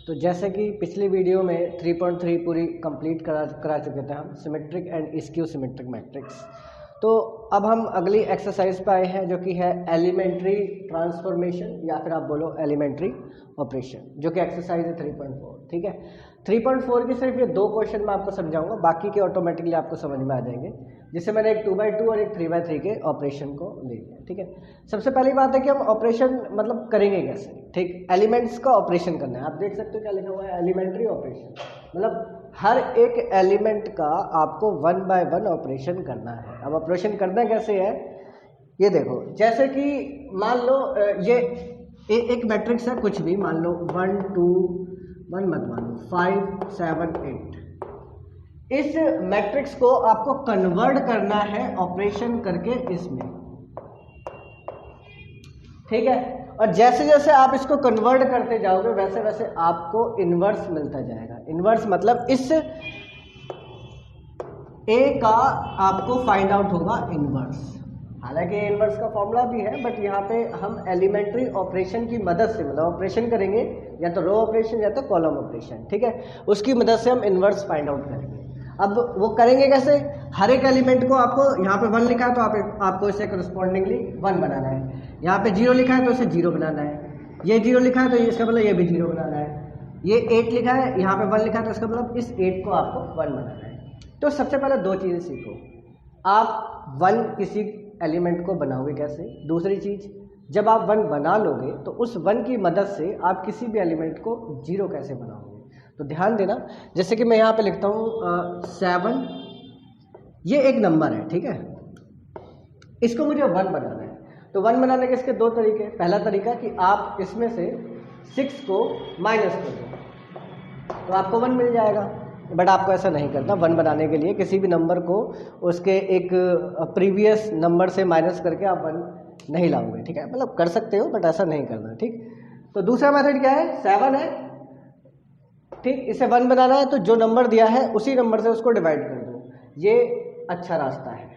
तो जैसे कि पिछली वीडियो में 3.3 पूरी कंप्लीट करा चुके थे हम symmetric and skew symmetric matrix. तो अब हम अगली एक्सरसाइज पे आए हैं जो कि है एलिमेंट्री ट्रांसफॉर्मेशन या फिर आप बोलो एलिमेंट्री ऑपरेशन, जो कि एक्सरसाइज है 3.4। ठीक है, 3.4 की सिर्फ ये 2 क्वेश्चन मैं आपको समझाऊंगा, बाकी के ऑटोमेटिकली आपको समझ में आ जाएंगे, जिससे मैंने एक 2x2 और एक 3x3 के ऑपरेशन को ले लिया। ठीक है, सबसे पहली बात है कि हम ऑपरेशन मतलब करेंगे कैसे। ठीक, एलिमेंट्स का ऑपरेशन करना है। आप देख सकते हो क्या लिखा हुआ है, एलिमेंट्री ऑपरेशन, मतलब हर एक एलिमेंट का आपको 1 बाय 1 ऑपरेशन करना है। अब ऑपरेशन करना कैसे है ये देखो, जैसे कि मान लो ये एक मैट्रिक्स है, कुछ भी मान लो 1 2 1 मत मानो 5 7 8। इस मैट्रिक्स को आपको कन्वर्ट करना है ऑपरेशन करके इसमें। ठीक है, और जैसे जैसे आप इसको कन्वर्ट करते जाओगे वैसे वैसे आपको इन्वर्स मिलता जाएगा। इन्वर्स मतलब इस ए का आपको फाइंड आउट होगा इन्वर्स। हालांकि इन्वर्स का फॉर्मूला भी है, बट यहाँ पे हम एलिमेंट्री ऑपरेशन की मदद से मतलब ऑपरेशन करेंगे, या तो रो ऑपरेशन या तो कॉलम ऑपरेशन। ठीक है, उसकी मदद से हम इन्वर्स फाइंड आउट करेंगे। अब वो करेंगे कैसे, हर एक एलिमेंट को आपको यहाँ पे 1 लिखा है तो आपको इसे करस्पॉन्डिंगली 1 बनाना है। यहाँ पे 0 लिखा है तो इसे 0 बनाना है। ये 0 लिखा है तो इसका मतलब ये भी 0 बनाना है। ये 8 लिखा है, यहाँ पे 1 लिखा है तो इसका मतलब इस 8 को आपको 1 बनाना है। तो सबसे पहले 2 चीज़ें सीखो, आप 1 किसी एलिमेंट को बनाओगे कैसे। दूसरी चीज़, जब आप 1 बना लोगे तो उस 1 की मदद से आप किसी भी एलिमेंट को 0 कैसे बनाओगे। तो ध्यान देना, जैसे कि मैं यहाँ पे लिखता हूँ 7, ये एक नंबर है। ठीक है, इसको मुझे 1 बनाना है। तो 1 बनाने के इसके 2 तरीके। पहला तरीका कि आप इसमें से 6 को माइनस कर दो तो आपको 1 मिल जाएगा, बट आपको ऐसा नहीं करना। 1 बनाने के लिए किसी भी नंबर को उसके एक प्रीवियस नंबर से माइनस करके आप 1 नहीं लाओगे। ठीक है, मतलब कर सकते हो बट ऐसा नहीं करना। ठीक, तो दूसरा मेथड क्या है, 7 है। ठीक, इसे 1 बनाना है तो जो नंबर दिया है उसी नंबर से उसको डिवाइड कर दो। ये अच्छा रास्ता है,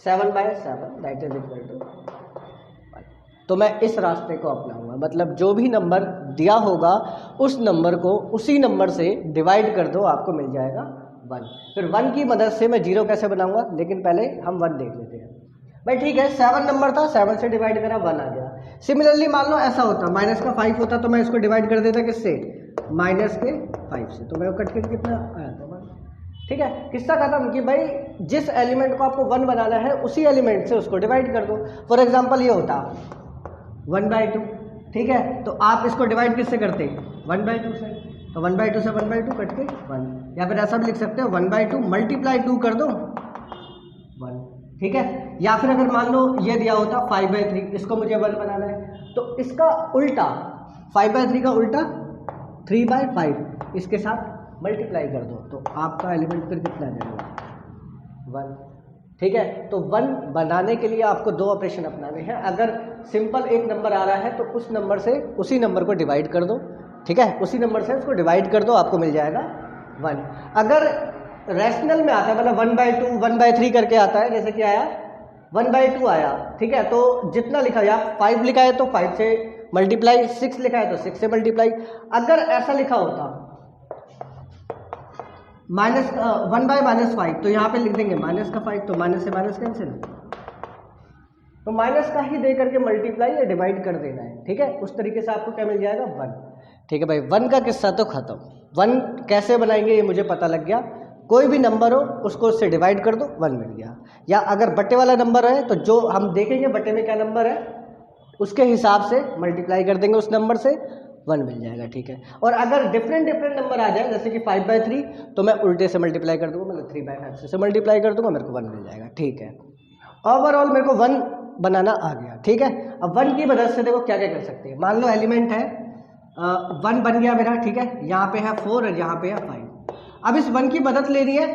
7 by 7 that is equal to 1। तो मैं इस रास्ते को अपनाऊंगा, मतलब जो भी नंबर दिया होगा उस नंबर को उसी नंबर से डिवाइड कर दो, आपको मिल जाएगा 1। फिर 1 की मदद से मैं 0 कैसे बनाऊंगा, लेकिन पहले हम 1 देख लेते हैं। भाई ठीक है, 7 नंबर था, 7 से डिवाइड करा 1 आ गया। सिमिलरली मान लो ऐसा होता, माइनस का 5 होता तो मैं इसको डिवाइड कर देता किससे, माइनस के 5 से, तो मेरे को कट के कितना आया था 1। ठीक है, किस्सा खत्म कि भाई जिस एलिमेंट को आपको 1 बनाना है उसी एलिमेंट से उसको डिवाइड कर दो। फॉर एग्जांपल ये होता 1/2। ठीक है, तो आप इसको डिवाइड किससे करते, 1/2 से, तो 1/2 से 1/2 कट के 1, या फिर ऐसा भी लिख सकते हो 1/2 मल्टीप्लाई 2 कर दो 1। ठीक है, या फिर अगर मान लो ये दिया होता 5/3, इसको मुझे 1 बनाना है तो इसका उल्टा 5/3 का उल्टा 3/5 इसके साथ मल्टीप्लाई कर दो, तो आपका एलिमेंट फिर कितना आ जाएगा 1। ठीक है, तो 1 बनाने के लिए आपको 2 ऑपरेशन अपनाने हैं। अगर सिंपल एक नंबर आ रहा है तो उस नंबर से उसी नंबर को डिवाइड कर दो। ठीक है, उसी नंबर से उसको डिवाइड कर दो, आपको मिल जाएगा 1। अगर रैशनल में आता है, मतलब 1/2 1/3 करके आता है, जैसे कि आया 1/2 आया। ठीक है, तो जितना लिखा है, 5 लिखा है तो 5 से मल्टीप्लाई, 6 लिखा है तो 6 से मल्टीप्लाई। अगर ऐसा लिखा होता माइनस 1/-5, तो यहाँ पे लिख देंगे माइनस का 5, तो माइनस से माइनस कैंसिल, तो माइनस का ही दे करके मल्टीप्लाई या डिवाइड कर देना है। ठीक है, उस तरीके से आपको क्या मिल जाएगा 1। ठीक है भाई, 1 का किस्सा तो खत्म। 1 कैसे बनाएंगे ये मुझे पता लग गया। कोई भी नंबर हो उसको उससे डिवाइड कर दो, 1 मिल गया। या अगर बट्टे वाला नंबर है तो जो हम देखेंगे बट्टे में क्या नंबर है उसके हिसाब से मल्टीप्लाई कर देंगे उस नंबर से, 1 मिल जाएगा। ठीक है, और अगर डिफरेंट नंबर आ जाए जैसे कि 5/3, तो मैं उल्टे से मल्टीप्लाई कर दूंगा, मतलब 3/5 से मल्टीप्लाई कर दूंगा, मेरे को 1 मिल जाएगा। ठीक है, ओवरऑल मेरे को 1 बनाना आ गया। ठीक है, अब 1 की मदद से देखो क्या क्या कर सकते हैं। मान लो एलिमेंट है 1 बन गया मेरा। ठीक है, यहाँ पे है 4 और यहाँ पे है 5। अब इस 1 की मदद लेनी है,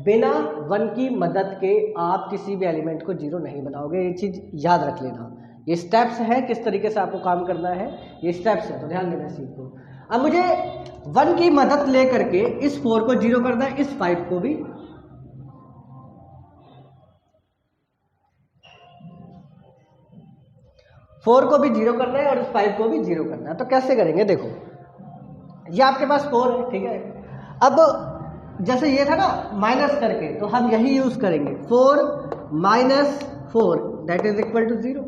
बिना 1 की मदद के आप किसी भी एलिमेंट को 0 नहीं बनाओगे, ये चीज़ याद रख लेना। ये स्टेप्स है, किस तरीके से आपको काम करना है, ये स्टेप्स है, तो ध्यान देना सीखो। अब मुझे 1 की मदद ले करके इस 4 को 0 करना है, इस 5 को भी 4 को भी 0 करना है और इस 5 को भी 0 करना है। तो कैसे करेंगे देखो, ये आपके पास 4 है, ठीक है। अब जैसे ये था ना माइनस करके, तो हम यही यूज करेंगे 4 minus 4 that is equal to 0।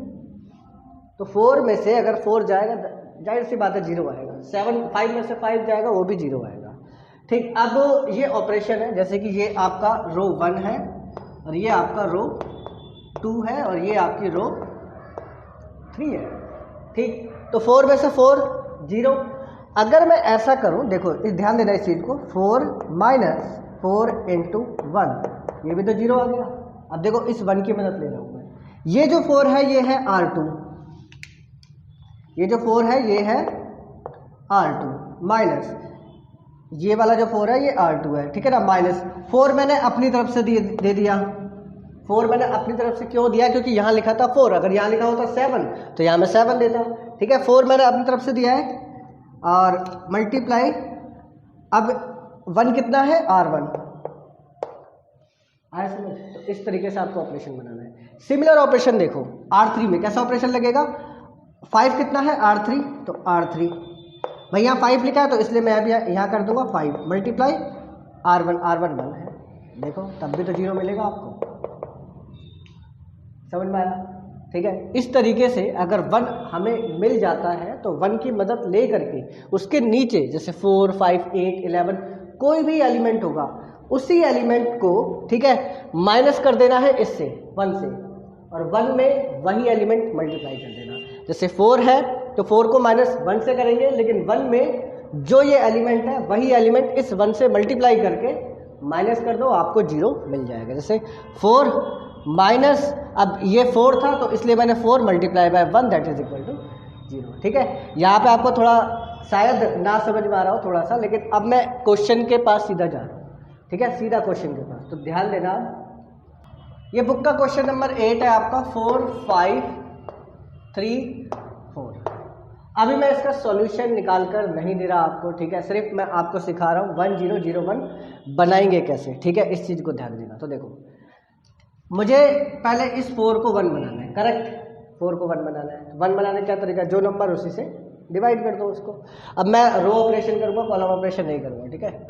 तो 4 में से अगर 4 जाएगा, जाहिर सी बात है 0 आएगा। 5 में से 5 जाएगा, वो भी 0 आएगा, ठीक। अब ये ऑपरेशन है, जैसे कि ये आपका रो 1 है और ये आपका रो 2 है और ये आपकी रो 3 है, ठीक। तो 4 में से 4 0। अगर मैं ऐसा करूं, देखो इस ध्यान देना इस चीज़ को, 4 माइनस 4 इंटू 1, ये भी तो 0 आ गया। अब देखो इस 1 की मदद ले रहा हूं मैं। ये जो 4 है ये है R2, ये जो 4 है ये है R2 माइनस ये वाला जो 4 है ये R2 है, ठीक है ना। माइनस 4 मैंने अपनी तरफ से दे दिया। 4 मैंने अपनी तरफ से क्यों दिया, क्योंकि यहाँ लिखा था 4, अगर यहाँ लिखा होता 7 तो यहाँ मैं 7 देता, ठीक है। 4 मैंने अपनी तरफ से दिया है और मल्टीप्लाई, अब 1 कितना है R1, आया समझ। तो इस तरीके से आपको ऑपरेशन बनाना है। सिमिलर ऑपरेशन देखो R3 में कैसा ऑपरेशन लगेगा। 5 कितना है R3, तो R3 भाई यहाँ 5 लिखा है तो इसलिए मैं अभी यहाँ कर दूंगा 5 मल्टीप्लाई R1, R1 1 है, देखो तब भी तो 0 मिलेगा आपको, समझ में आया, ठीक है। इस तरीके से अगर 1 हमें मिल जाता है तो 1 की मदद ले करके उसके नीचे जैसे 4, 5, 8, 11 कोई भी एलिमेंट होगा, उसी एलिमेंट को, ठीक है, माइनस कर देना है इससे 1 से, और 1 में वही एलिमेंट मल्टीप्लाई कर देना। जैसे 4 है तो 4 को माइनस 1 से करेंगे, लेकिन 1 में जो ये एलिमेंट है वही एलिमेंट इस 1 से मल्टीप्लाई करके माइनस कर दो, आपको 0 मिल जाएगा। जैसे 4 माइनस, अब ये 4 था तो इसलिए मैंने 4 multiply by 1 that is equal to 0, ठीक है। यहाँ पे आपको थोड़ा शायद ना समझ में आ रहा हो थोड़ा सा, लेकिन अब मैं क्वेश्चन के पास सीधा जा रहा हूँ, ठीक है, सीधा क्वेश्चन के पास। तो ध्यान देना, ये बुक का क्वेश्चन नंबर 8 है आपका, 4, 5, 3, 4। अभी मैं इसका सॉल्यूशन निकाल कर नहीं दे रहा आपको, ठीक है, सिर्फ मैं आपको सिखा रहा हूँ 1 0 0 1 बनाएंगे कैसे, ठीक है। इस चीज़ को ध्यान देना। तो देखो मुझे पहले इस 4 को 1 बनाना है, करेक्ट, 4 को 1 बनाना है। 1 बनाने का क्या तरीका, जो नंबर उसी से डिवाइड कर दो उसको। अब मैं रो ऑपरेशन करूँगा, कॉलम ऑपरेशन नहीं करूँगा, ठीक है।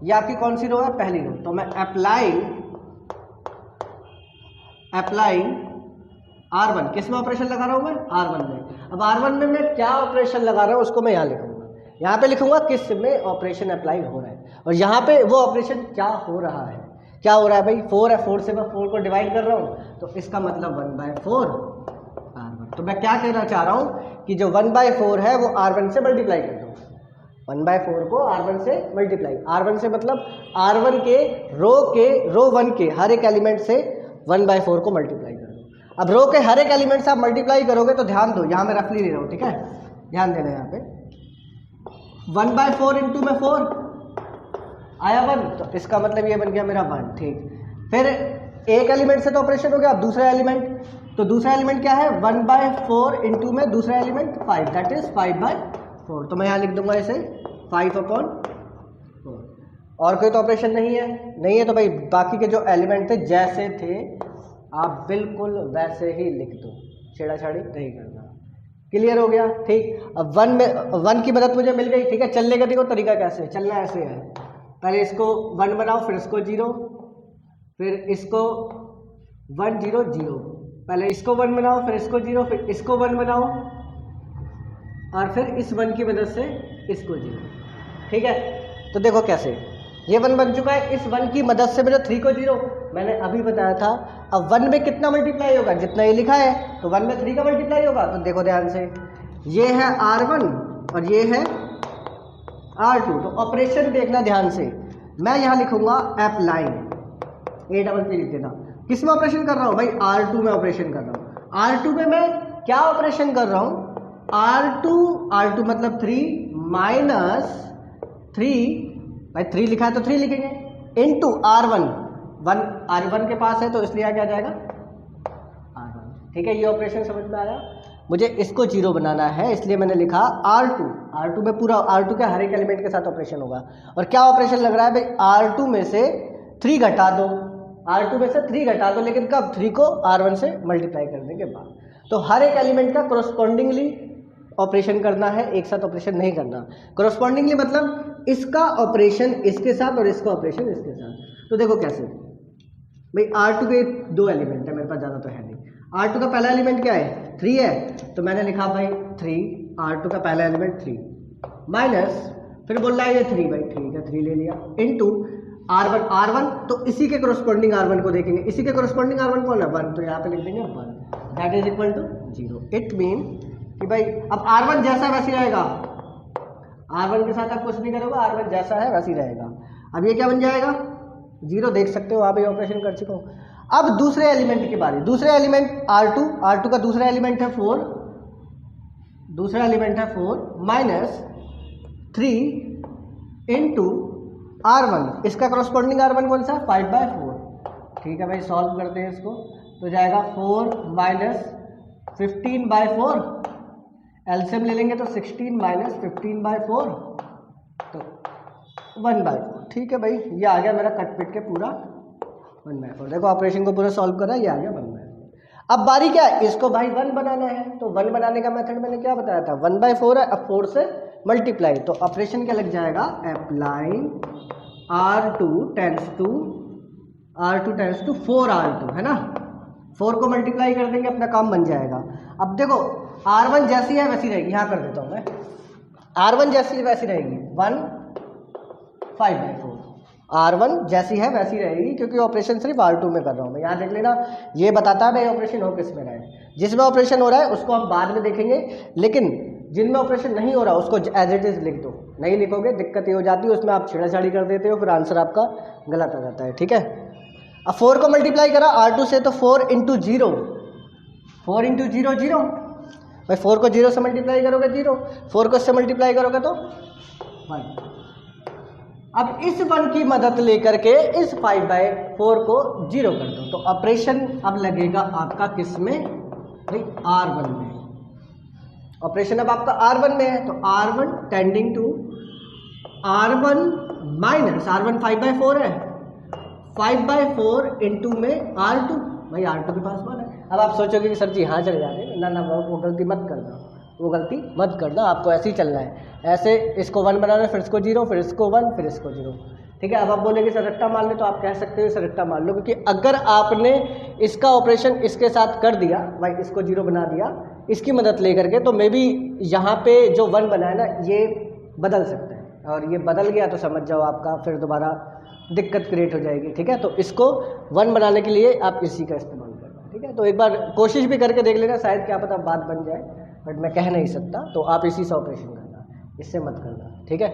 ये आपकी कौन सी रो है, पहली रो, तो मैं अप्लाइंग R1, किस में ऑपरेशन लगा रहा हूँ मैं, R1 में। अब R1 में मैं क्या ऑपरेशन लगा रहा हूँ उसको मैं यहाँ लिखूंगा, यहाँ पे लिखूंगा किस में ऑपरेशन अप्लाई हो रहा है, और यहाँ पे वो ऑपरेशन क्या हो रहा है, क्या हो रहा है भाई, 4 है, 4 से मैं 4 को डिवाइड कर रहा हूँ, तो इसका मतलब 1/4 R1। तो मैं क्या कहना चाह रहा हूँ कि जो 1/4 है वो R1 से मल्टीप्लाई कर दो, 1/4 को R1 से मल्टीप्लाई, R1 से मतलब R1 के रो 1 के हर एक एलिमेंट से 1/4 को मल्टीप्लाई कर दो। अब रो के हर एक एलिमेंट से आप मल्टीप्लाई करोगे तो ध्यान दो, यहाँ मैं रफली ले रहा हूँ, ठीक है, ध्यान देना। यहाँ पे 1/4 इंटू में 4 आया 1, तो इसका मतलब ये बन गया मेरा 1, ठीक। फिर एक एलिमेंट से तो ऑपरेशन हो गया, अब दूसरा एलिमेंट, तो दूसरा एलिमेंट क्या है, 1/4 इंटू में दूसरा एलिमेंट 5 दैट इज 5/4, तो मैं यहाँ लिख दूंगा इसे 5/4। और कोई तो ऑपरेशन नहीं है, तो भाई बाकी के जो एलिमेंट थे जैसे थे आप बिल्कुल वैसे ही लिख दो, छेड़ाछाड़ी नहीं करना। क्लियर हो गया, ठीक। अब 1 की मदद मुझे मिल गई, ठीक है। चलने का देखो तरीका कैसे चलना, ऐसे है, पहले इसको 1 बनाओ, फिर इसको 0, फिर इसको 1 0 0, पहले इसको 1 बनाओ, फिर इसको 0, फिर इसको 1 बनाओ, और फिर इस 1 की मदद से इसको 0, ठीक है। तो देखो कैसे ये 1 बन चुका है, इस 1 की मदद से मेरे 3 को 0 मैंने अभी बताया था। अब 1 में कितना मल्टीप्लाई होगा, जितना ये लिखा है, तो 1 में 3 का मल्टीप्लाई होगा। तो देखो ध्यान से, ये है R1 और ये है R2, तो ऑपरेशन देखना ध्यान से। मैं यहाँ लिखूंगा अप्लाइंग, A लिख देना, किस में ऑपरेशन कर रहा हूँ भाई, R2 में ऑपरेशन कर रहा हूँ। R2 में मैं क्या ऑपरेशन कर रहा हूँ, R2 मतलब 3 माइनस 3, भाई 3 लिखा है तो 3 लिखेंगे, इंटू R1, 1 के पास है तो इसलिए आ क्या जाएगा R1, ठीक है। ये ऑपरेशन समझ में आया। मुझे इसको 0 बनाना है, इसलिए मैंने लिखा R2 में पूरा R2 के हर एक एलिमेंट के साथ ऑपरेशन होगा। और क्या ऑपरेशन लग रहा है भाई, R2 में से 3 घटा दो, R2 में से 3 घटा दो, लेकिन कब, 3 को R1 से मल्टीप्लाई करने के बाद। तो हर एक एलिमेंट का कोरस्पॉन्डिंगली ऑपरेशन करना है, एक साथ ऑपरेशन नहीं करना। कॉरस्पॉन्डिंगली मतलब इसका ऑपरेशन इसके साथ और इसका ऑपरेशन इसके साथ। तो देखो कैसे भाई, R2 के 2 एलिमेंट है मेरे पास, ज़्यादा तो है नहीं। R2 का पहला एलिमेंट क्या है 3 है, तो मैंने लिखा भाई 3, R2 का पहला एलिमेंट 3 माइनस, फिर बोल रहा है ये 3 भाई, ठीक है 3 ले लिया, इनटू R1 तो इसी के कॉरस्पॉन्डिंग R1 को देखेंगे, इसी के कॉरस्पॉन्डिंग R1 कौन है 1, तो यहाँ पे लिख देंगे 1, that is equal to 0। It mean कि भाई अब R1 जैसा वैसे रहेगा, R1 के साथ आप कुछ नहीं करोगे, R1 जैसा है वैसे ही रहेगा। अब ये क्या बन जाएगा 0, देख सकते हो वहाँ पे ऑपरेशन कर चुका हूँ। अब दूसरे एलिमेंट की बारी, दूसरे एलिमेंट R2 का दूसरा एलिमेंट है 4, दूसरा एलिमेंट है 4 माइनस 3 इंटू R1, इसका कॉरस्पॉन्डिंग R1 कौन सा 5/4। ठीक है भाई, सॉल्व करते हैं इसको, तो जाएगा 4 माइनस 15/4, एलसीएम ले लेंगे तो 16 माइनस 15/4 तो 1/4। ठीक है भाई, ये आ गया मेरा कट पिट के पूरा 1/4। देखो ऑपरेशन को पूरा सॉल्व करा, ये आ गया 1/4। अब बारी क्या है, इसको भाई 1 बनाना है, तो 1 बनाने का मेथड मैंने क्या बताया था 1/4 है, अब 4 से मल्टीप्लाई, तो ऑपरेशन क्या लग जाएगा applying R2 tense to 4R2 है ना, 4 को मल्टीप्लाई कर देंगे, अपना काम बन जाएगा। अब देखो R1 जैसी है वैसी रहेगी, यहाँ कर देता हूँ मैं, R1 जैसी है वैसी रहेगी 1 5/4, R1 जैसी है वैसी रहेगी, क्योंकि ऑपरेशन सिर्फ R2 में कर रहा हूँ मैं। यहाँ देख लेना, ये बताता है भाई ऑपरेशन हो किस में रहा है, जिसमें ऑपरेशन हो रहा है उसको हम बाद में देखेंगे, लेकिन जिनमें ऑपरेशन नहीं हो रहा उसको एज इट इज लिख दो। नहीं लिखोगे दिक्कत ये हो जाती है, उसमें आप छेड़ाछाड़ी कर देते हो, फिर आंसर आपका गलत आ जाता है। ठीक है, अब 4 को मल्टीप्लाई करा R2 से, तो 4 इंटू 0, 4 इंटू 0 0 भाई, 4 को 0 से मल्टीप्लाई करोगे 0, 4 को इससे मल्टीप्लाई करोगे तो 1। अब इस 1 की मदद लेकर के इस 5/4 को 0 कर दो, तो ऑपरेशन अब लगेगा आपका किस में भाई R1 में। ऑपरेशन अब आपका R1 में है, तो R1 tending to R1 minus R1 5/4 है, 5/4 इंटू में R2, भाई R2 के पास 1 है। अब आप सोचोगे कि सर जी हाँ चल जा रहे हैं, ना वो गलती मत करना, वो गलती मत करना, आपको ऐसे ही चलना है, ऐसे इसको 1 बनाना, फिर इसको 0, फिर इसको 1, फिर इसको 0। ठीक है, अब आप बोलेंगे सर रट्टा मार ले, तो आप कह सकते हो सर रट्टा मार लो, क्योंकि अगर आपने इसका ऑपरेशन इसके साथ कर दिया भाई, इसको 0 बना दिया इसकी मदद लेकर के, तो मे बी यहाँ पे जो 1 बना है ना ये बदल सकता है, और ये बदल गया तो समझ जाओ आपका फिर दोबारा दिक्कत क्रिएट हो जाएगी। ठीक है, तो इसको 1 बनाने के लिए आप इसी का इस्तेमाल करना। ठीक है, तो एक बार कोशिश भी करके देख लेना, शायद क्या पता बात बन जाए, बट मैं कह नहीं सकता, तो आप इसी से ऑपरेशन करना, इससे मत करना। ठीक है,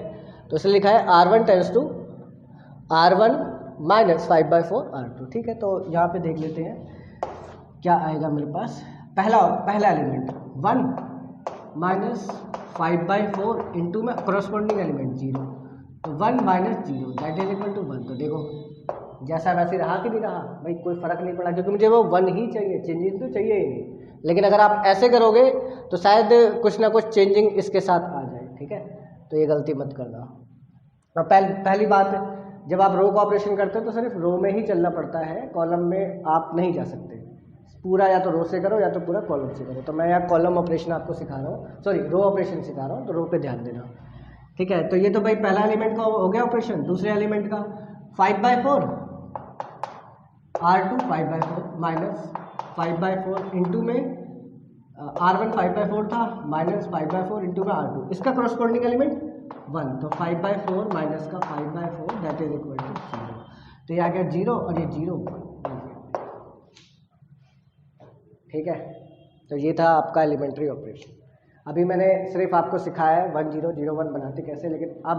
तो इसलिए लिखा है R1 tense to R1 minus 5/4 R2। ठीक है, तो यहाँ पे देख लेते हैं क्या आएगा मेरे पास। पहला एलिमेंट 1 माइनस 5/4 इंटू में कॉरस्पॉन्डिंग एलिमेंट 0, तो 1 minus 0 that is equal to 1। तो देखो जैसा वैसे रहा कि नहीं रहा भाई, कोई फ़र्क नहीं पड़ा, क्योंकि मुझे वो 1 ही चाहिए, चेंजिंग तो चाहिए ही नहीं। लेकिन अगर आप ऐसे करोगे तो शायद कुछ ना कुछ चेंजिंग इसके साथ आ जाए। ठीक है, तो ये गलती मत करना। और पहली बात, जब आप रो का ऑपरेशन करते हो तो सिर्फ रो में ही चलना पड़ता है, कॉलम में आप नहीं जा सकते, पूरा या तो रो से करो या तो पूरा कॉलम से करो। तो मैं यहाँ कॉलम ऑपरेशन आपको सिखा रहा हूँ, सॉरी रो ऑपरेशन सिखा रहा हूँ, तो रो पे ध्यान देना। ठीक है, तो ये तो भाई पहला एलिमेंट का हो गया ऑपरेशन। दूसरे एलिमेंट का 5/4 R2 5/4 माइनस 5/4 इंटू में R1 5/4 था, माइनस 5/4 इंटू में R2, इसका कॉरस्पॉन्डिंग एलिमेंट 1, तो 5/4 माइनस का 5/4 दैट इज इक्वल टू 0। तो ये आ गया 0 और ये 0। ठीक है, तो ये था आपका एलिमेंट्री ऑपरेशन। अभी मैंने सिर्फ आपको सिखाया है 1 0 0 1 बनाते कैसे, लेकिन अब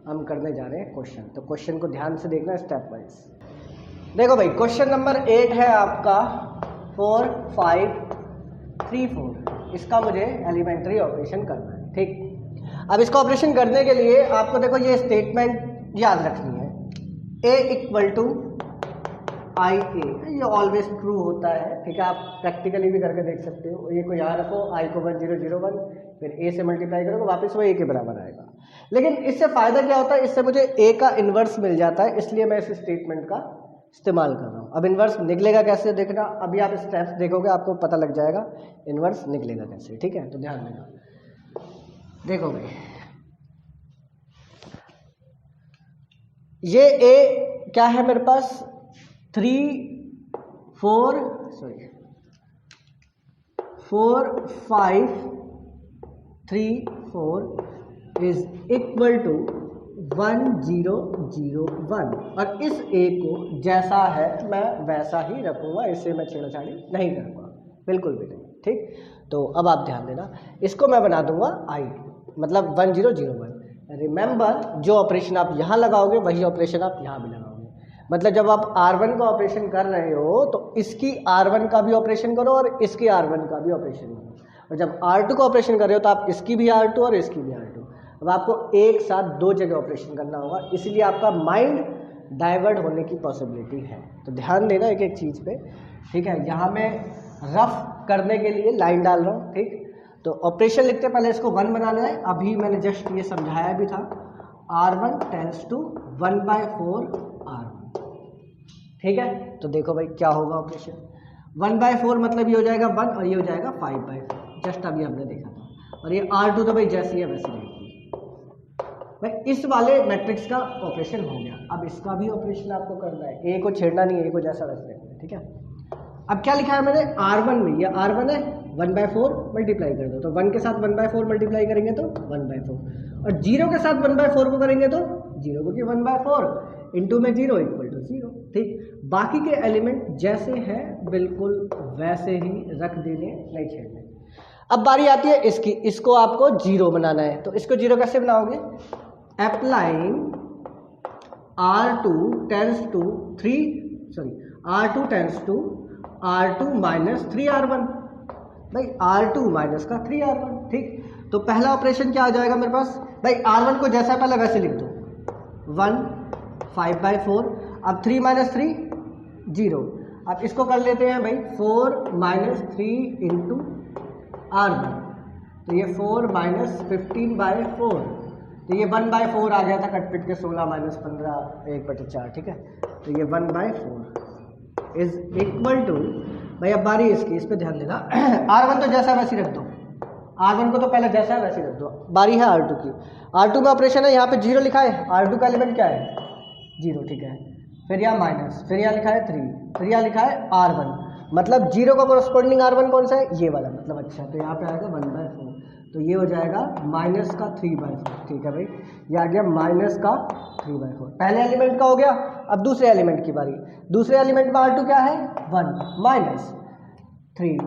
हम करने जा रहे हैं क्वेश्चन। तो क्वेश्चन को ध्यान से देखना स्टेप वाइज। देखो भाई, क्वेश्चन नंबर 8 है आपका 4 5 3 4, इसका मुझे एलिमेंट्री ऑपरेशन करना है। ठीक, अब इसका ऑपरेशन करने के लिए आपको देखो ये स्टेटमेंट याद रखनी है, A इक्वल टू आई ए, ये ऑलवेज ट्रू होता है। ठीक है, आप प्रैक्टिकली भी करके देख सकते हो। ये को यहाँ रखो, आई को 1 0 0 1, फिर ए से मल्टीप्लाई करोगे वापस वो ए के बराबर आएगा। लेकिन इससे फ़ायदा क्या होता है, इससे मुझे ए का इन्वर्स मिल जाता है, इसलिए मैं इस स्टेटमेंट का इस्तेमाल कर रहा हूँ। अब इन्वर्स निकलेगा कैसे देखना, अभी आप स्टेप्स देखोगे आपको पता लग जाएगा इन्वर्स निकलेगा कैसे। ठीक है, तो ध्यान देना। देखो भाई, ये ए क्या है मेरे पास 3 4 5 3 4 इज इक्वल टू 1 0 0 1 और इस ए को जैसा है मैं वैसा ही रखूँगा, इससे मैं छेड़छाड़ी नहीं करूँगा, बिल्कुल भी नहीं। ठीक, तो अब आप ध्यान देना, इसको मैं बना दूंगा आई, मतलब 1 0 0 1। रिमेंबर, जो ऑपरेशन आप यहाँ लगाओगे वही ऑपरेशन आप यहाँ भी लगाओगे। मतलब जब आप R1 का ऑपरेशन कर रहे हो तो इसकी R1 का भी ऑपरेशन करो और इसकी R1 का भी ऑपरेशन करो, और जब R2 का ऑपरेशन कर रहे हो तो आप इसकी भी R2 और इसकी भी R2। अब आपको एक साथ दो जगह ऑपरेशन करना होगा, इसलिए आपका माइंड डाइवर्ट होने की पॉसिबिलिटी है। तो ध्यान देना एक एक चीज़ पे, ठीक है। यहाँ मैं रफ करने के लिए लाइन डाल रहा हूँ, ठीक। तो ऑपरेशन लिखते पहले इसको 1 बनाना है, अभी मैंने जस्ट ये समझाया भी था, R1 टेंड्स टू 1/4 R1, ठीक है। तो देखो भाई क्या होगा ऑपरेशन, 1/4 मतलब ये हो जाएगा 1 और ये हो जाएगा 5/4, जस्ट अभी हमने देखा था। और ये R2 तो भाई जैसी है वैसी रहेगी भाई। इस वाले मैट्रिक्स का ऑपरेशन हो गया, अब इसका भी ऑपरेशन आपको करना है, ए को छेड़ना नहीं है, ए को जैसा वैसा रखना है, ठीक है। अब क्या लिखा है मैंने R1 में, ये R1 है, 1/4 मल्टीप्लाई कर दो, तो 1 के साथ 1/4 मल्टीप्लाई करेंगे तो 1/4, और 0 के साथ 1/4 को करेंगे तो 0, क्योंकि 1/4 इंटू में 0 इक्वल टू 0, ठीक। बाकी के एलिमेंट जैसे हैं बिल्कुल वैसे ही रख देने, नहीं छेड़ने। अब बारी आती है इसकी, इसको आपको 0 बनाना है, तो इसको 0 कैसे बनाओगे, applying R2 tends to R2 minus 3R1, भाई R2 माइनस का 3R1, ठीक। तो पहला ऑपरेशन क्या आ जाएगा मेरे पास, भाई R1 को जैसा पहले वैसे लिख दो, 1 5/4, अब 3 माइनस 3 0, अब इसको कर लेते हैं भाई 4 माइनस 3 इंटू R1, तो ये 4 माइनस 15/4, तो ये 1/4 आ गया था, कट पिट के 16 माइनस 15 1/4, ठीक है। तो ये 1/4 इज इक्वल टू, भाई अब बारी इसकी, इस पे ध्यान देना, R1 तो जैसा वैसी रख दो, R1 को तो पहले जैसा वैसी रख दो। बारी है R2 की, R2 में ऑपरेशन है, यहाँ पे 0 लिखा है, R2 का एलिमेंट क्या है 0, ठीक है। फिर यहाँ माइनस, फिर यहाँ लिखा है 3, फिर यहाँ लिखा है R1, मतलब 0 का कोरस्पॉन्डिंग R1 कौन सा है, ये वाला, मतलब अच्छा, तो यहाँ पे आएगा 1/4, तो ये हो जाएगा माइनस का 3/4, ठीक है भाई, ये आ गया माइनस का 3/4। पहले एलिमेंट का हो गया, अब दूसरे एलिमेंट की बारी। दूसरे एलिमेंट में R2 क्या है 1 माइनस 3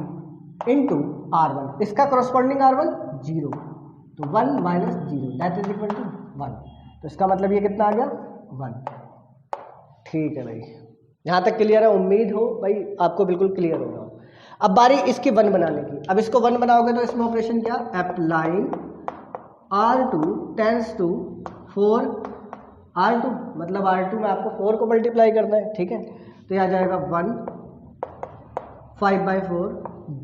इंटू R1, इसका कोरस्पॉन्डिंग R1 0, तो 1 minus 0 that is equal to 1, तो इसका मतलब ये कितना आ गया 1, ठीक है भाई। यहाँ तक क्लियर है, उम्मीद हो भाई आपको बिल्कुल क्लियर होगा। अब बारी इसकी 1 बनाने की, अब इसको 1 बनाओगे तो इसमें ऑपरेशन क्या, applying R2 tends to 4 R2, मतलब R2 में आपको 4 को मल्टीप्लाई करना है, ठीक है। तो यह आ जाएगा 1 5/4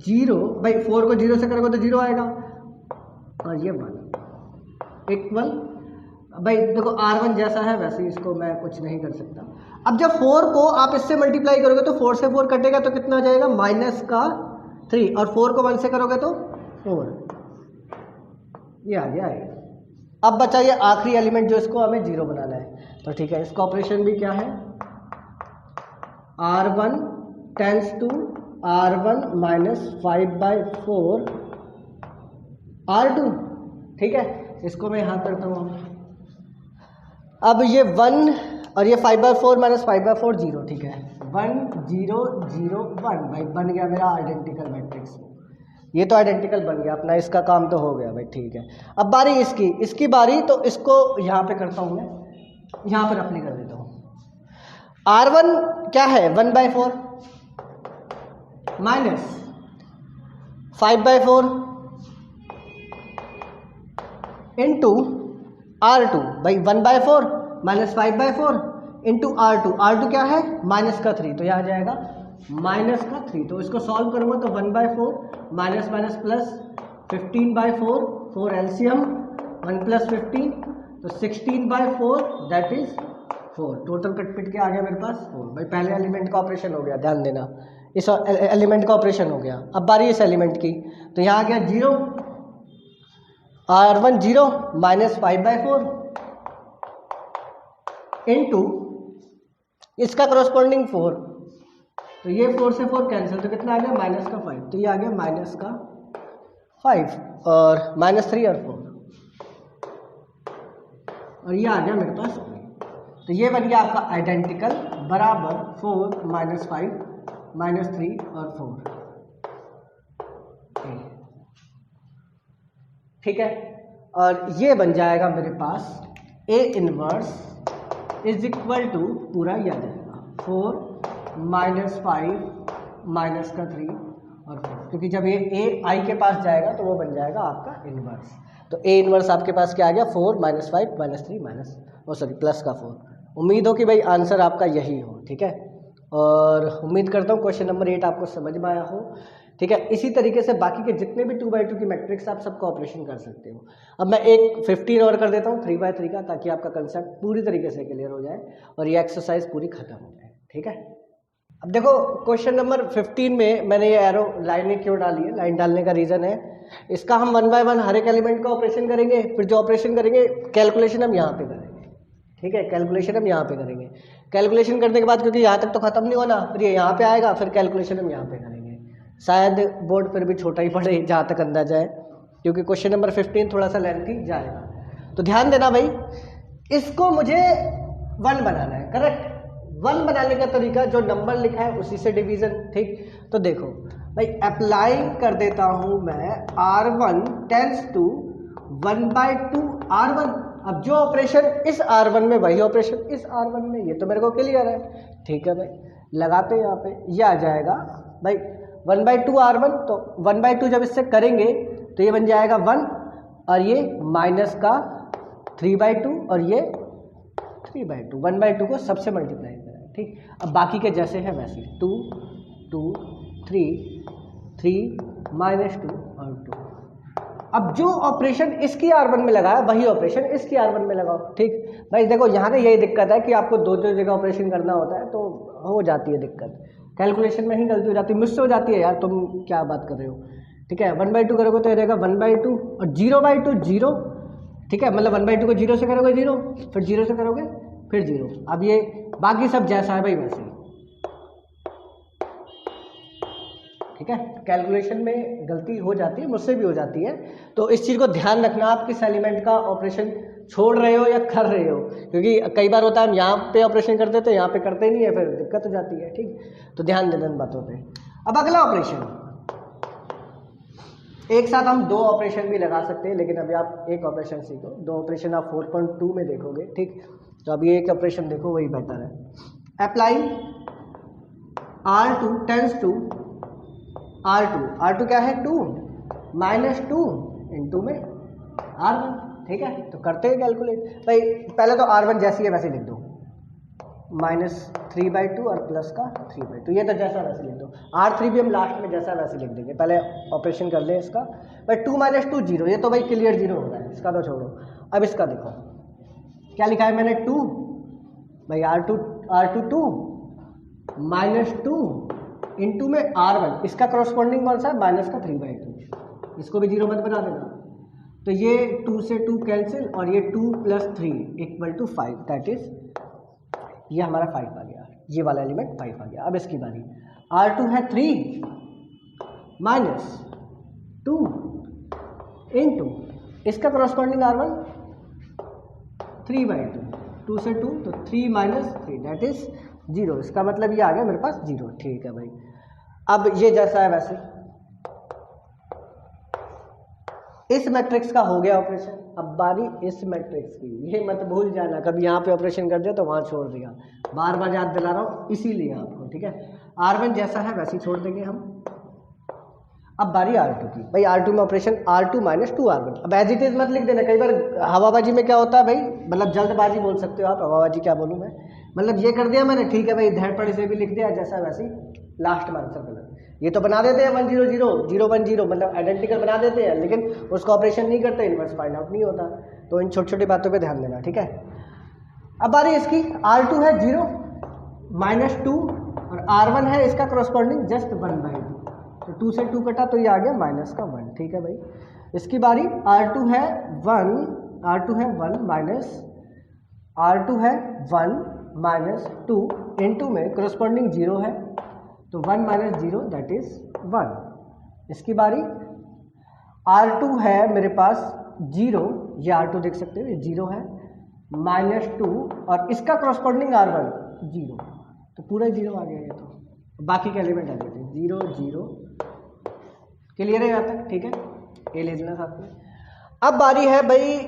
0, भाई 4 को 0 से करोगे तो 0 आएगा, और ये 1 इक्वल, भाई देखो R1 जैसा है वैसे ही इसको मैं कुछ नहीं कर सकता। अब जब 4 को आप इससे मल्टीप्लाई करोगे तो 4 से 4 कटेगा तो कितना आ जाएगा माइनस का 3, और 4 को 1 से करोगे तो 4, ये आ गया है। अब बचा ये आखिरी एलिमेंट जो इसको हमें 0 बनाना है, तो ठीक है, इसका ऑपरेशन भी क्या है, R1 tends to R1 minus 5/4 R2, ठीक है। इसको मैं यहाँ करता हूँ, अब ये 1 और ये 5/4 माइनस 5/4 0, ठीक है, 1 0 0 1, भाई बन गया मेरा आइडेंटिकल मैट्रिक्स, ये तो आइडेंटिकल बन गया अपना, इसका काम तो हो गया भाई, ठीक है। अब बारी इसकी बारी, तो इसको यहाँ पे करता हूँ मैं, यहाँ पर अप्लाई कर देता हूँ। R1 क्या है 1/4 माइनस 5/4 इंटू R2, भाई 1/4 माइनस 5/4 इंटू R2 क्या है माइनस का 3, तो यहाँ आ जाएगा माइनस का 3, तो इसको सॉल्व करूँगा तो 1/4 minus minus plus 15/4, 4 LCM 1 plus 15, तो 16/4 दैट इज 4, टोटल कट पिट के आ गया मेरे पास 4। भाई पहले एलिमेंट का ऑपरेशन हो गया, ध्यान देना, इस एलिमेंट का ऑपरेशन हो गया। अब बारी इस एलिमेंट की, तो यहाँ आ गया 0 R1 0 -5/4 इंटू इसका करस्पॉन्डिंग 4, तो ये 4 से 4 कैंसिल, तो कितना आ गया -5, तो ये आ गया -5 और -3 और 4, और ये आ गया मेरे पास 3। तो ये बन गया आपका आइडेंटिकल बराबर 4 -5 -3 और 4, ठीक है। और ये बन जाएगा मेरे पास A inverse is equal to पूरा ये आ जाएगा 4 -5 -3 और 4, क्योंकि जब ये A I के पास जाएगा तो वो बन जाएगा आपका इनवर्स। तो A इनवर्स आपके पास क्या आ गया 4 -5 -3 प्लस का 4। उम्मीद हो कि भाई आंसर आपका यही हो, ठीक है। और उम्मीद करता हूँ क्वेश्चन नंबर 8 आपको समझ में आया हो, ठीक है। इसी तरीके से बाकी के जितने भी 2x2 की मैट्रिक्स आप सबका ऑपरेशन कर सकते हो। अब मैं एक 15 और कर देता हूँ 3x3 का, ताकि आपका कंसेप्ट पूरी तरीके से क्लियर हो जाए और ये एक्सरसाइज पूरी खत्म हो जाए, ठीक है। अब देखो क्वेश्चन नंबर 15 में मैंने ये एरो लाइनें क्यों डाली है, लाइन डालने का रीज़न है इसका, हम 1 बाय 1 हर एक एलिमेंट का ऑपरेशन करेंगे, फिर जो ऑपरेशन करेंगे कैलकुलेशन हम यहाँ पे करेंगे, ठीक है। कैलकुलेशन हम यहाँ पे करेंगे, कैलकुलेशन करने के बाद क्योंकि यहाँ तक तो खत्म नहीं होना, फिर ये यहाँ पे आएगा, फिर कैलकुलेशन हम यहाँ पे करेंगे। शायद बोर्ड पर भी छोटा ही पड़े जहाँ तक अंदाजा है, क्योंकि क्वेश्चन नंबर 15 थोड़ा सा लेंथी जाएगा। तो ध्यान देना भाई, इसको मुझे 1 बनाना है, करेक्ट। 1 बनाने का तरीका जो नंबर लिखा है उसी से डिवीजन, ठीक। तो देखो भाई अप्लाई कर देता हूँ मैं R1 टेंस टू 1/2 R1। अब जो ऑपरेशन इस R1 में वही ऑपरेशन इस R1 में, ये तो मेरे को क्लियर है, ठीक है भाई। लगाते हैं यहाँ पे, ये आ जाएगा भाई 1/2 R1, तो 1/2 जब इससे करेंगे तो ये बन जाएगा 1 और ये माइनस का 3/2 और ये 3/2, 1/2 को सबसे मल्टीप्लाई करें, ठीक। अब बाकी के जैसे हैं वैसे 2 2 3 3 -2 और 2। अब जो ऑपरेशन इसकी R1 में लगा है वही ऑपरेशन इसकी R1 में लगाओ, ठीक भाई। देखो यहाँ पे यही दिक्कत है कि आपको दो जगह ऑपरेशन करना होता है, तो हो जाती है दिक्कत, कैलकुलेशन में ही गलती हो जाती है, मुझसे हो जाती है यार, तुम क्या बात कर रहे हो, ठीक है। 1/2 करोगे तो ये रहेगा 1/2 और 0/2 0, ठीक है। मतलब 1/2 को 0 से करोगे 0, फिर 0 से करोगे फिर 0। अब ये बाकी सब जैसा है भाई वैसे ही, ठीक है। कैलकुलेशन में गलती हो जाती है, मुझसे भी हो जाती है, तो इस चीज़ को ध्यान रखना आप किस एलिमेंट का ऑपरेशन छोड़ रहे हो या कर रहे हो, क्योंकि कई बार होता है हम यहाँ पे ऑपरेशन कर देते हैं, यहाँ पे करते नहीं है, फिर दिक्कत हो जाती है, ठीक। तो ध्यान देना इन बातों पे। अब अगला ऑपरेशन, एक साथ हम 2 ऑपरेशन भी लगा सकते हैं, लेकिन अभी आप एक ऑपरेशन सीखो, 2 ऑपरेशन आप 4.2 में देखोगे, ठीक। तो अभी एक ऑपरेशन देखो, वही बेटर है। Apply R2 tense to R2 क्या है 2 -2 इंटू में R1, ठीक है। तो करते हैं कैलकुलेट भाई, पहले तो R1 जैसी है वैसे लिख दो, -3/2 और प्लस का 3/2, ये तो जैसा वैसे लिख दो। R3 भी हम लास्ट में जैसा वैसे लिख देंगे, पहले ऑपरेशन कर लें इसका भाई। 2 -2 0, ये तो भाई क्लियर 0 हो रहा है, इसका तो छोड़ो। अब इसका देखो क्या लिखा है मैंने 2 भाई, R2 2 -2 इंटू में R1, इसका करस्पॉन्डिंग कौन सा है माइनस का 3/2, इसको भी 0 मत बना देना। तो ये 2 से 2 कैंसिल और ये 2 + 3 = 5, दैट इज ये हमारा 5 आ गया, ये वाला एलिमेंट 5 आ गया। अब इसकी बारी, R2 है 3 -2 इंटू इसका करस्पॉन्डिंग R1 3/2, 2 से 2 तो 3 - 3 दैट इज 0, इसका मतलब ये आ गया मेरे पास 0, ठीक है भाई। अब ये जैसा है वैसे इस मैट्रिक्स का हो गया ऑपरेशन। अब बारी इस मैट्रिक्स की, ये मत भूल जाना, कभी यहाँ पे ऑपरेशन कर दिया तो वहाँ छोड़ दिया, बार बार याद दिला रहा हूँ इसीलिए आपको, ठीक है। R1 जैसा है वैसे ही छोड़ देंगे हम। अब बारी R2 की, भाई R2 में ऑपरेशन R2 - 2 R1। अब एज इट इज मत लिख देना, कई बार हवाबाजी में क्या होता है भाई, मतलब जल्दबाजी बोल सकते हो आप, हवाबाजी क्या बोलूँ मैं, मतलब ये कर दिया मैंने, ठीक है भाई, धैर्य पड़ी से भी लिख दिया जैसा वैसे ही, लास्ट में आंसर गलत। ये तो बना देते हैं 1 0 0 0 1 0, मतलब आइडेंटिकल बना देते हैं, लेकिन उसका ऑपरेशन नहीं करते, इनवर्स फाइंड आउट नहीं होता। तो इन छोटी छोटी बातों पे ध्यान देना, ठीक है। अब बारी इसकी, R2 है 0 -2 और R1 है इसका करस्पॉन्डिंग जस्ट 1/2, तो 2 से 2 कटा तो ये आ गया -1, ठीक है भाई। इसकी बारी R2 है 1, R2 है 1 माइनस R2 है 1 माइनस 2 इंटू में करस्पॉन्डिंग 0 है, तो 1 माइनस 0 दैट इज 1। इसकी बारी R2 है मेरे पास 0, ये R2 देख सकते हो ये 0 है, माइनस 2 और इसका करस्पॉन्डिंग R1 0, तो पूरा 0 आ गया ये, तो बाकी के एलिमेंट आ गए 0 0। क्लियर है यहाँ तक? ठीक है, ये ले लेना साथ में। अब बारी है भाई,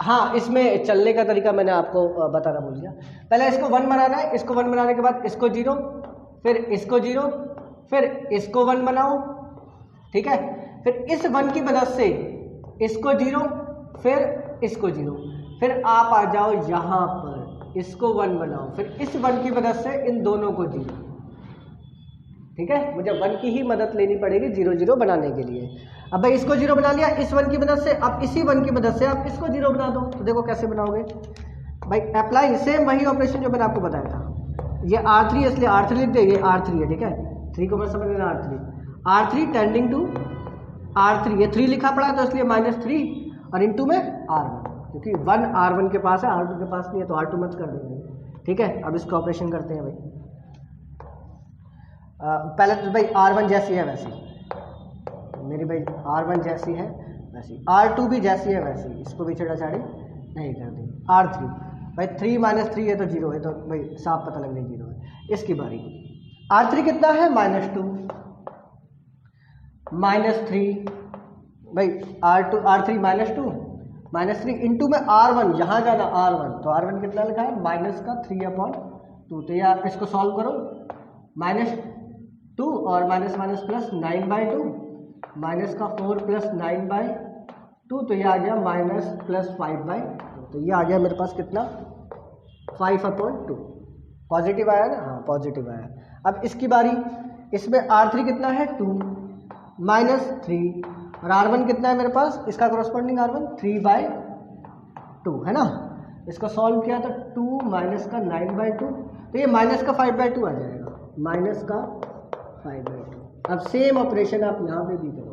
हाँ इसमें चलने का तरीका मैंने आपको बताना भूल गया। पहले इसको 1 बनाना है, इसको 1 बनाने के बाद इसको 0, फिर इसको 0, फिर इसको 1 बनाओ, ठीक है, फिर इस 1 की मदद से इसको 0, फिर इसको 0, फिर आप आ जाओ यहाँ पर, इसको 1 बनाओ, फिर इस 1 की मदद से इन दोनों को 0, ठीक है, मुझे 1 की ही मदद लेनी पड़ेगी 0 0 बनाने के लिए। अब भाई इसको 0 बना लिया इस 1 की मदद से, अब इसी 1 की मदद से आप इसको 0 बना दो, तो देखो कैसे बनाओगे भाई, अप्लाई सेम वही ऑपरेशन जो मैंने आपको बताया था। ये R3 है इसलिए R3 लिख दे, ये R3 है, ठीक है, 3 को मैं समझ लेना R3 टेंडिंग टू R3, ये 3 लिखा पड़ा तो इसलिए -3 और इनटू में R1, क्योंकि 1 R1 के पास है R2 के पास नहीं है, तो R2 मत कर देंगे, ठीक है। अब इसको ऑपरेशन करते हैं भाई, पहले तो भाई R1 जैसी है वैसी, मेरी भाई R1 जैसी है वैसी, R2 भी जैसी है वैसी, इसको भी छेड़ाछाड़ी नहीं कर दी। R3 भाई 3 माइनस 3 है तो 0 है, तो भाई साफ पता लग रही 0 है। इसकी बारी R3 कितना है -2 -3, भाई R3 -2 इंटू में R1, यहाँ जाना R1, तो R1 कितना लिखा है -3/2, तो ये आप इसको सॉल्व करो, -2 और माइनस माइनस प्लस 9/2, -4 प्लस 9/2, तो ये आ गया माइनस प्लस 5/2, तो ये आ गया मेरे पास कितना 5/2, पॉजिटिव आया ना, हाँ पॉजिटिव आया। अब इसकी बारी, इसमें R3 कितना है 2 -3 और R1 कितना है मेरे पास, इसका करस्पॉन्डिंग R1 3/2 है ना, इसको सॉल्व किया तो 2 माइनस का 9/2, तो ये माइनस का 5/2 आ जाएगा, माइनस का 5/2। अब सेम ऑपरेशन आप यहाँ पे भी करो,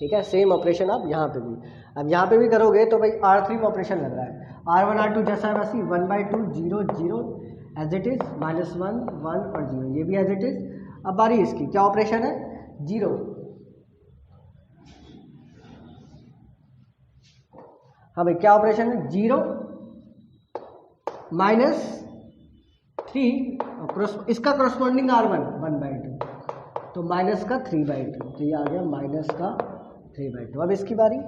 ठीक है, सेम ऑपरेशन आप यहाँ पे भी, अब यहाँ पे भी करोगे तो भाई R3 में ऑपरेशन लग रहा है, R1 R2 जैसा है वैसे 1/2 0 0 एज इट इज, -1 1 और 0 ये भी एज इट इज। अब बारी इसकी, क्या ऑपरेशन है 0, हाँ भाई क्या ऑपरेशन है 0 -3 इसका करस्पॉन्डिंग R1 1/2, तो माइनस का 3/2, तो ये आ गया माइनस का 3/2। अब इसकी बारी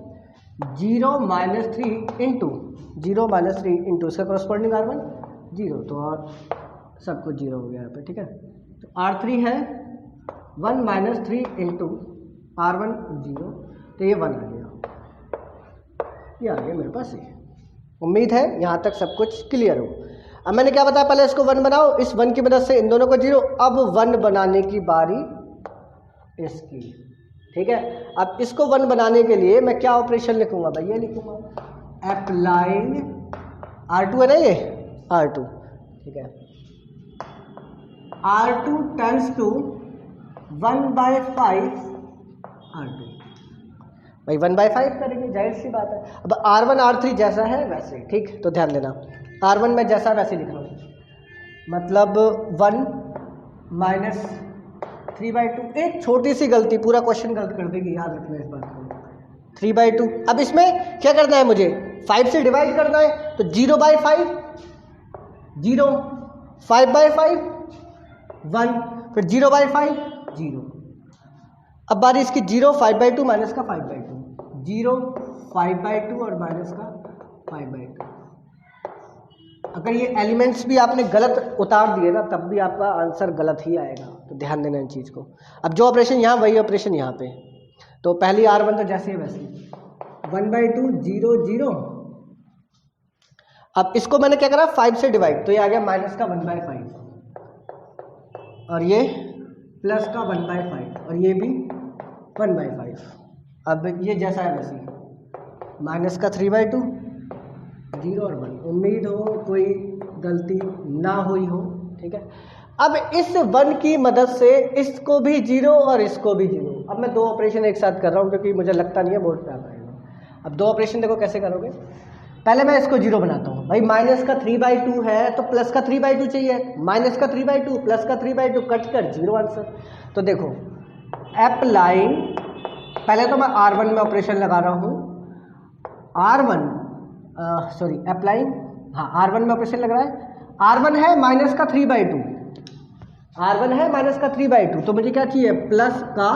0 -3 इंटू इसका करस्पॉन्डिंग R1 0, तो और सब कुछ 0 हो गया यहाँ पे, ठीक है। तो R3 है 1 -3 इंटू R1 0, तो ये 1 आ गया, ये आ गया मेरे पास। ये उम्मीद है यहाँ तक सब कुछ क्लियर हो। अब मैंने क्या बताया, पहले इसको 1 बनाओ, इस 1 की मदद से इन दोनों को 0, अब 1 बनाने की बारी इसकी, ठीक है। अब इसको 1 बनाने के लिए मैं क्या ऑपरेशन लिखूंगा भाई, ये लिखूंगा अप्लाइंग R2 है ना, ये R2, ठीक है, R2 टेंड्स टू 1/5 R2, भाई 1/5 करेंगे, जाहिर सी बात है। अब R1 R3 जैसा है वैसे, ठीक, तो ध्यान देना R1 में जैसा वैसे लिख रहा हूँ, मतलब 1 -3/2, एक छोटी सी गलती पूरा क्वेश्चन गलत कर देगी, याद रखना इस बात को, 3/2। अब इसमें क्या करना है, मुझे 5 से डिवाइड करना है, तो 0/5 0, 5/5 1, फिर 0/5 0। अब बारी इसकी 0 5/2 माइनस का 5/2, 0 5/2 और माइनस का 5/2। अगर ये एलिमेंट्स भी आपने गलत उतार दिए ना, तब भी आपका आंसर गलत ही आएगा, तो ध्यान देना इन चीज़ को। अब जो ऑपरेशन यहाँ वही ऑपरेशन यहाँ पे, तो पहली R1 तो जैसे है वैसे 1/2 0 0। अब इसको मैंने क्या करा 5 से डिवाइड, तो ये आ गया माइनस का 1/5 और ये प्लस का 1/5 और ये भी 1/5। अब ये जैसा है वैसे माइनस का 3/2 0 और 1। उम्मीद हो कोई गलती ना हुई हो, ठीक है। अब इस 1 की मदद से इसको भी 0 और इसको भी 0। अब मैं 2 ऑपरेशन एक साथ कर रहा हूँ क्योंकि मुझे लगता नहीं है बोर्ड पे आ पाएगा। अब 2 ऑपरेशन देखो कैसे करोगे। पहले मैं इसको 0 बनाता हूँ भाई, माइनस का 3/2 है तो प्लस का 3/2 चाहिए, माइनस का 3/2 प्लस का 3/2 कट कर 0 आंसर। तो देखो अप्लाइंग, पहले तो मैं R1 में ऑपरेशन लगा रहा हूँ, R1 सॉरी अप्लाइंग, हाँ R1 में ऑपरेशन लग रहा है। R1 है माइनस का 3/2, R1 है माइनस का 3/2, तो मुझे क्या चाहिए प्लस का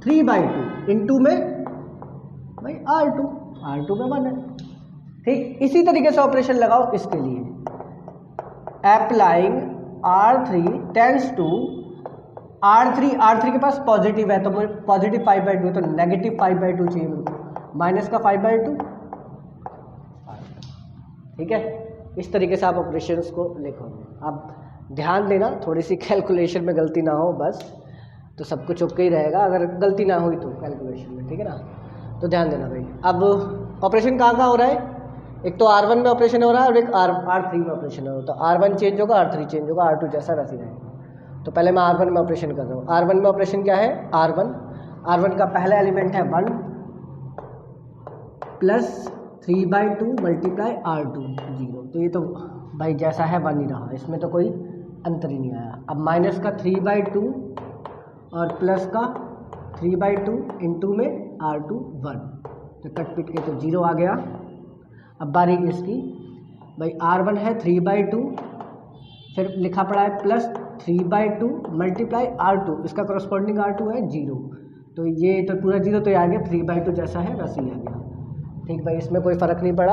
3/2 इंटू में भाई R2 में 1 है। ठीक, इसी तरीके से ऑपरेशन लगाओ इसके लिए। Applying R3 tends to R3 के पास पॉजिटिव है तो मुझे पॉजिटिव 5/2 तो नेगेटिव 5/2 चाहिए मेरे को, माइनस का 5/2। ठीक है, इस तरीके से आप ऑपरेशंस को लिखोगे। अब ध्यान देना थोड़ी सी कैलकुलेशन में गलती ना हो बस, तो सब कुछ ओके ही रहेगा अगर गलती ना हुई तो कैलकुलेशन में, ठीक है ना। तो ध्यान देना भाई। अब ऑपरेशन कहाँ हो रहा है, एक तो R1 में ऑपरेशन हो रहा है और एक R3 में ऑपरेशन हो रहा है। तो R1 चेंज होगा, R3 चेंज होगा, R2 जैसा वैसे रहेगा। तो पहले मैं R1 में ऑपरेशन कर रहा हूँ। R1 में ऑपरेशन क्या है, R1 का पहला एलिमेंट है 1 प्लस 3/2 मल्टीप्लाई R2 0। तो ये तो भाई जैसा है 1 ही रहा, इसमें तो कोई अंतर ही नहीं आया। अब माइनस का 3/2 और प्लस का 3/2 इंटू में R2 1, तो कट पिट के तो 0 आ गया। अब बारी इसकी भाई, R1 है 3/2, फिर लिखा पड़ा है प्लस 3/2 मल्टीप्लाई R2, इसका करस्पॉन्डिंग R2 है 0, तो ये तो पूरा 0 तो ये आ गया, 3/2 जैसा है वैसे ही आ गया। ठीक भाई, इसमें कोई फ़र्क नहीं पड़ा।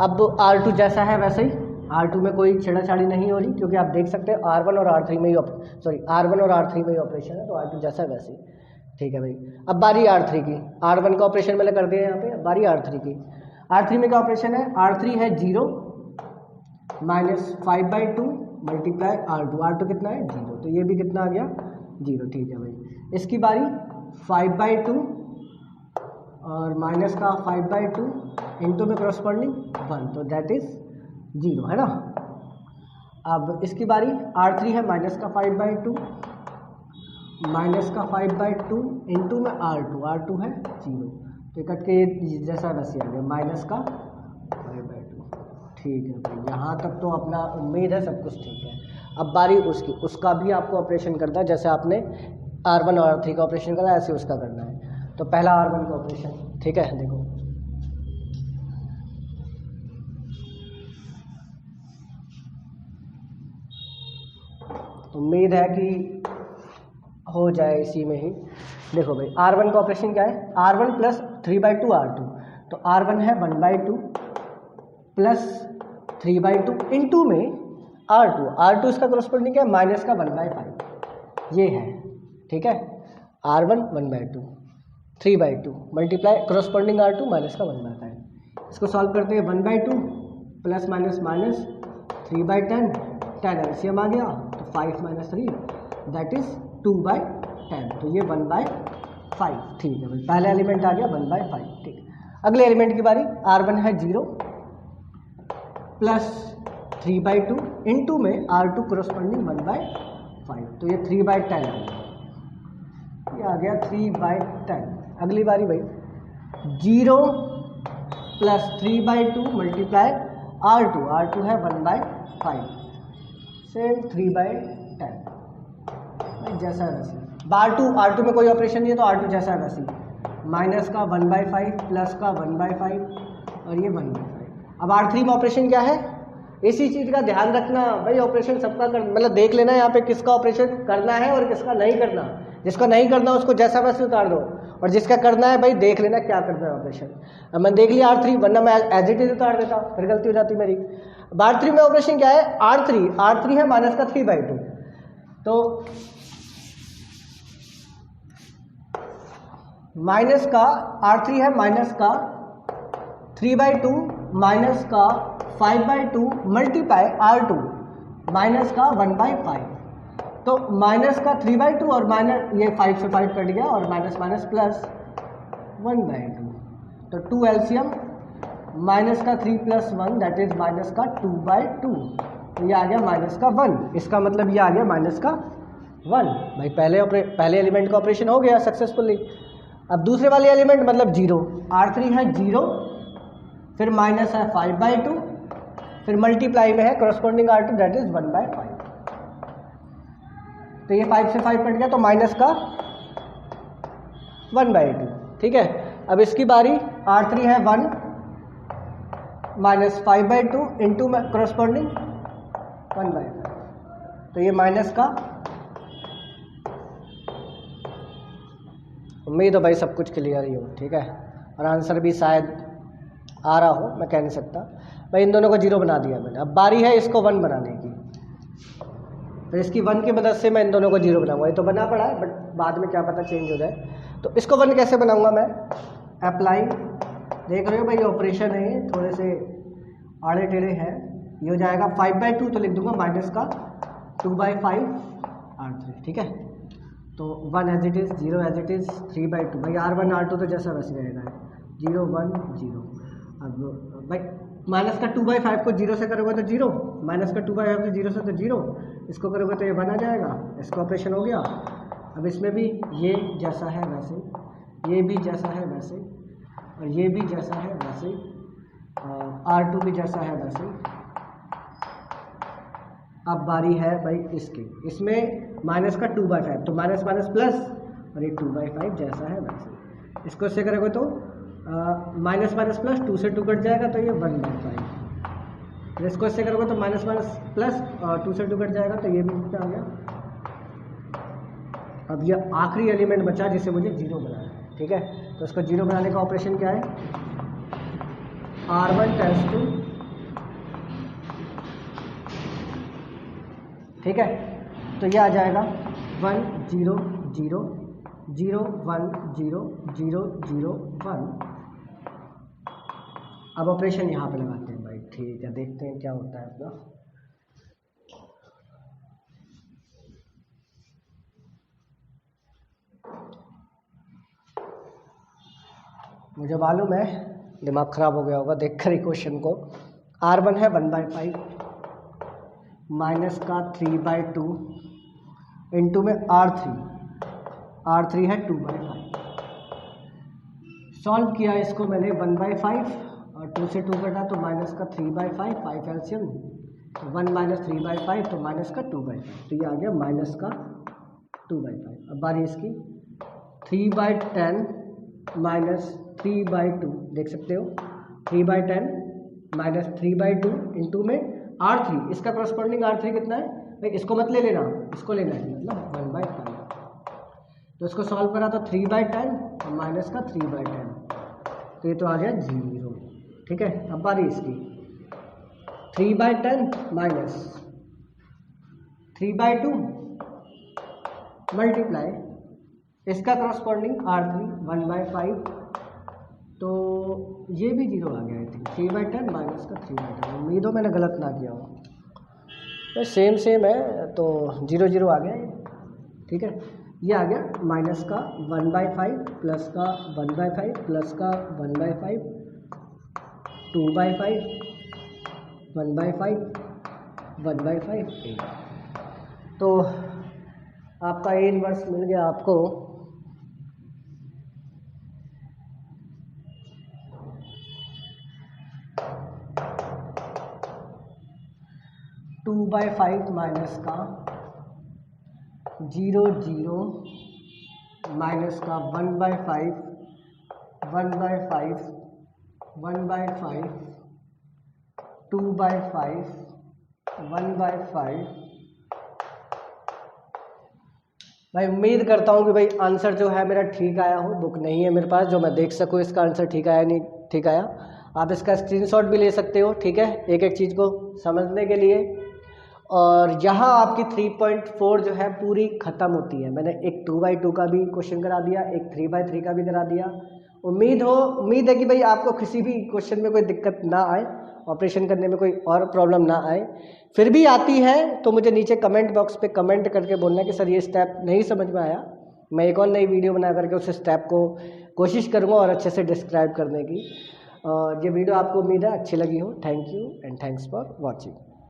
अब R2 जैसा है वैसे ही, R2 में कोई छेड़ाछाड़ी नहीं हो रही क्योंकि आप देख सकते हैं R1 और R3 में ही ऑपरेशन है, तो R2 जैसा है वैसे ही। ठीक है भाई, अब बारी R3 की। R1 का ऑपरेशन मैंने कर दिया यहाँ पे, अब बारी R3 की। R3 में क्या ऑपरेशन है, R3 है 0 माइनस 5/2 मल्टीप्लाई R2 कितना है 0, तो ये भी कितना आ गया 0। ठीक है भाई, इसकी बारी 5/2 और माइनस का 5/2 इंटू में करस्पॉन्डिंग 1, तो दैट इज 0 है ना। अब इसकी बारी R3 है माइनस का 5/2 इंटू में R2 है 0, तो कट के जैसा वैसे आ गया माइनस का 5/2। ठीक है भाई, यहाँ तक तो अपना उम्मीद है सब कुछ ठीक है। अब बारी उसका भी आपको ऑपरेशन करना है, जैसे आपने R1 और R3 का ऑपरेशन करा ऐसे उसका करना है। तो पहला R1 का ऑपरेशन, ठीक है, देखो उम्मीद है कि हो जाए इसी में ही। देखो भाई, R1 का ऑपरेशन क्या है, R1 प्लस 3/2 R2, तो R1 है 1/2 प्लस 3/2 इंटू में R2 इसका करस्पॉन्डिंग है माइनस का 1/5, ये है। ठीक है, R1 1/2 3/2 multiply corresponding R2 minus का 1/5। इसको सॉल्व करते हैं, 1/2 प्लस माइनस माइनस 3/10, 10 एलसीएम आ गया तो 5 माइनस 3 दैट इज 2/10, तो ये 1/5। ठीक है भाई, पहला एलिमेंट आ गया 1/5। ठीक, अगले एलिमेंट की बारी। R1 है 0 प्लस 3/2 इंटू में R2 करस्पॉन्डिंग 1/5, तो ये 3/10 आ गया, ये आ गया 3/10। अगली बारी भाई, 0 प्लस 3/2 मल्टीप्लाई R2 है 1/5 सेम 3/10 जैसा है वैसे। R2 में कोई ऑपरेशन नहीं है तो R2 जैसा है वैसे, माइनस का 1/5 प्लस का 1/5 और ये 1/5। अब R3 में ऑपरेशन क्या है, इसी चीज़ का ध्यान रखना भाई, ऑपरेशन सबका मतलब देख लेना यहाँ पे किसका ऑपरेशन करना है और किसका नहीं करना। जिसका नहीं करना उसको जैसा वैसे उतार दो, और जिसका करना है भाई देख लेना क्या करना है ऑपरेशन। अब मैंने देख लिया R3, वरना मैं एज इट इज उतार देता, फिर गलती हो जाती मेरी। R3 में ऑपरेशन क्या है, R3 है माइनस का 3/2, तो माइनस का R3 है माइनस का 3/2 माइनस का 5/2 मल्टीप्लाई R2 माइनस का 1/5, तो माइनस का 3/2 और माइनस ये 5 से 5 कट गया और माइनस माइनस प्लस 1/2, तो 2 एलसीएम माइनस का 3 प्लस 1 दैट इज माइनस का 2/2, तो ये आ गया माइनस का 1, इसका मतलब ये आ गया माइनस का 1। भाई पहले एलिमेंट का ऑपरेशन हो गया सक्सेसफुली। अब दूसरे वाले एलिमेंट मतलब 0, R3 है 0, फिर माइनस है 5/2, फिर मल्टीप्लाई में है करस्पॉन्डिंग R2 दैट इज 1/5। तो ये 5 से 5 कट गया तो माइनस का 1/2, ठीक है। अब इसकी बारी, R3 है 1 माइनस 5/2 इंटू में करस्पॉन्डिंग 1/5, तो ये माइनस का, उम्मीद हो भाई सब कुछ क्लियर ही हो, ठीक है। और आंसर भी शायद आ रहा हो, मैं कह नहीं सकता। भाई इन दोनों को 0 बना दिया मैंने। अब बारी है इसको 1 बनाने की, तो इसकी 1 की मदद से मैं इन दोनों को 0 बनाऊंगा। ये तो बना पड़ा है, बट बाद में क्या पता चेंज हो जाए। तो इसको 1 कैसे बनाऊंगा मैं? अप्लाई, देख रहे हो भाई ऑपरेशन है ये, थोड़े से आड़े टेढ़े हैं। ये हो जाएगा 5/2, तो लिख दूंगा माइनस का 2/5 R3, ठीक है। तो 1 as it is, 0 as it is, 3/2। भाई R1 R2 तो जैसा वैसे रहेगा, 0 1 0। अब भाई माइनस का 2/5 को 0 से करोगे तो 0, माइनस का 2/5 से 0 से तो 0, इसको करोगे तो ये 1 आ जाएगा। इसका ऑपरेशन हो गया। अब इसमें भी ये जैसा है वैसे, ये भी जैसा है वैसे, और ये भी जैसा है वैसे, R2 भी जैसा है वैसे। अब बारी है भाई इसकी, इसमें माइनस का 2/5, तो माइनस माइनस प्लस, और ये 2/5 जैसा है वैसे। इसको इससे करोगे तो माइनस माइनस प्लस, 2 से 2 कट जाएगा तो ये 1/5। इसको इससे करोगे तो माइनस माइनस प्लस, 2 से 2 कट जाएगा तो ये भी क्या आ गया। अब ये आखिरी एलिमेंट बचा जिसे मुझे 0 बनाना है, ठीक है। तो इसको 0 बनाने का ऑपरेशन क्या है? R1 टेंस टू, ठीक है। तो ये आ जाएगा 1 0 0 0 1 0 0 0 1। अब ऑपरेशन यहाँ पे लगाते हैं भाई, ठीक है। देखते हैं क्या होता है अपना। मुझे मालूम है दिमाग ख़राब हो गया होगा देखकर ही क्वेश्चन को। R1 है 1/5 माइनस का 3/2 इंटू में R3 है 2/5। सॉल्व किया इसको मैंने 1/5 और 2 से 2 कटा तो माइनस का 3/5, 5 एलसीएम, 1 माइनस 3/5 तो माइनस का 2/5, तो ये आ गया माइनस का 2/5। अब बारी इसकी 3/10 माइनस 3/2, देख सकते हो 3/10 माइनस 3/2 इंटू में R3, इसका करस्पॉन्डिंग R3 कितना है भाई? इसको मत ले लेना, इसको लेना है, मतलब 1/5। तो इसको सॉल्व करा तो 3/10 और माइनस का 3/10, तो ये तो आ गया 0, ठीक है। अब बारी इसकी 3/10 माइनस 3/2 मल्टीप्लाई इसका करस्पॉन्डिंग R3 1/5, तो ये भी 0 आ गया। आई थिंक 3/10 माइनस का 3/10, उम्मीद हो मैंने गलत ना किया हो। तो सेम है, तो 0 0 आ गया ये, ठीक है। ये आ गया माइनस का 1/5 प्लस का 1/5 प्लस का 1/5 2/5 1/5 1/5 A। तो आपका A इनवर्स मिल गया आपको 2/5 माइनस का 0 0 माइनस का 1/5 1/5 1/5 2/5 1/5। भाई उम्मीद करता हूँ कि भाई आंसर जो है मेरा ठीक आया हो। बुक नहीं है मेरे पास जो मैं देख सकूँ इसका आंसर ठीक आया नहीं ठीक आया। आप इसका स्क्रीनशॉट भी ले सकते हो, ठीक है, एक एक चीज़ को समझने के लिए। और यहाँ आपकी 3.4 जो है पूरी ख़त्म होती है। मैंने एक 2/2 का भी क्वेश्चन करा दिया, एक 3/3 का भी करा दिया। उम्मीद है कि भाई आपको किसी भी क्वेश्चन में कोई दिक्कत ना आए, ऑपरेशन करने में कोई और प्रॉब्लम ना आए। फिर भी आती है तो मुझे नीचे कमेंट बॉक्स पे कमेंट करके बोलना कि सर ये स्टेप नहीं समझ में आया। मैं एक और नई वीडियो बना करके उस स्टेप को कोशिश करूँगा और अच्छे से डिस्क्राइब करने की। ये वीडियो आपको उम्मीद है अच्छी लगी हो। Thank you and thanks for watching.